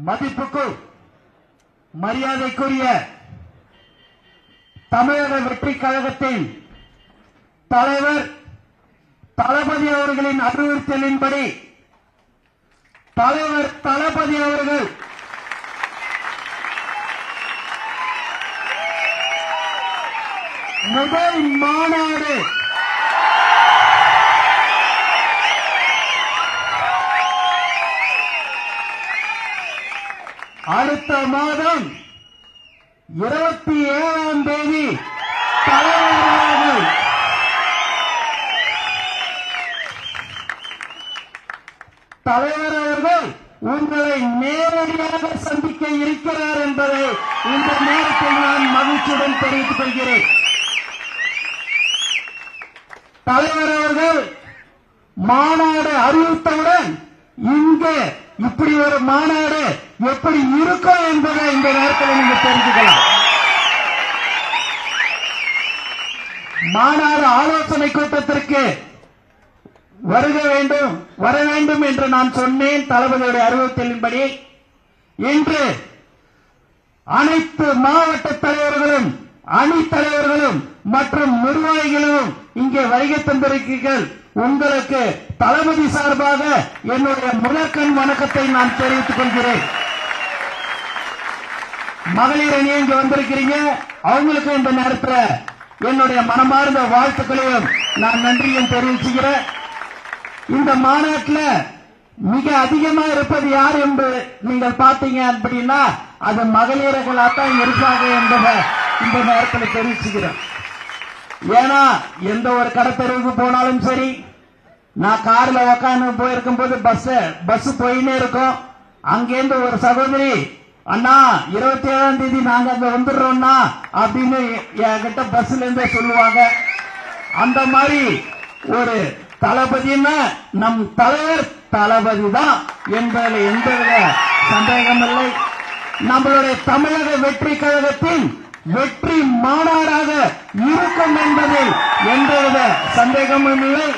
மதிப்புக்கும் மரியாதைக்குரிய தமிழக வெற்றி கழகத்தின் தலைவர் தளபதி அவர்களின் அறிவுறுத்தலின்படி தலைவர் தளபதி அவர்கள் முதல் மாநாடு அடுத்த மாதம் 27ஆம் தேதி தலைவர் அவர்கள் உங்களை நேரடியாக சந்திக்க இருக்கிறார் என்பதை இந்த நேரத்தில் நான் மகிழ்ச்சியுடன் தெரிவித்துக் கொள்கிறேன். தலைவர் அவர்கள் மாநாடு அறிவித்தவுடன் இங்கே இப்படி ஒரு மாநாடு எப்படி இருக்கும் என்பதை இந்த நேரத்தில் நீங்க தெரிஞ்சுக்கலாம். மாநாடு ஆலோசனை கூட்டத்திற்கு வர வேண்டும் என்று நான் சொன்னேன். தளபதியுடைய அறிவுறுத்தலின்படி இன்று அனைத்து மாவட்ட தலைவர்களும் அணி தலைவர்களும் மற்றும் நிர்வாகிகளும் இங்கே வருகை தந்திருக்கிறீர்கள். உங்களுக்கு தளபதி சார்பாக என்னுடைய முதற்கண் வணக்கத்தை நான் தெரிவித்துக் கொள்கிறேன். மகளிர் அணி இங்க வந்திருக்கிறீங்க, அவங்களுக்கு இந்த நேரத்தில் என்னுடைய மனமார்ந்த வாழ்த்துக்களையும் நான் நன்றியும் தெரிவிச்சுக்கிறேன். இந்த மாநாட்டில் மிக அதிகமா இருப்பது யார் என்று நீங்கள் பார்த்தீங்க அப்படின்னா அது மகளிர்களாத்தான் இருப்பாங்க என்பதை இந்த நேரத்தில் தெரிவிச்சுக்கிறேன். ஏன்னா எந்த ஒரு கடத்தெருவுக்கு போனாலும் சரி, நான் கார்ல உக்காந்து போயிருக்கும் போது பஸ் போயினே இருக்கும். அங்கேருந்து ஒரு சகோதரி, அண்ணா 27ஆம் தேதி நாங்க அங்க வந்துடுறோம்னா அப்படின்னு என்கிட்ட பஸ்ல இருந்தே சொல்லுவாங்க. அந்த மாதிரி ஒரு தளபதினா நம் தலைவர் தளபதி தான் என்பதில் எந்தவித சந்தேகமில்லை. நம்மளுடைய தமிழக வெற்றி கழகத்தின் வெற்றி மாநாடாக இருக்கும் என்பதில் எந்தவித சந்தேகமும் இல்லை.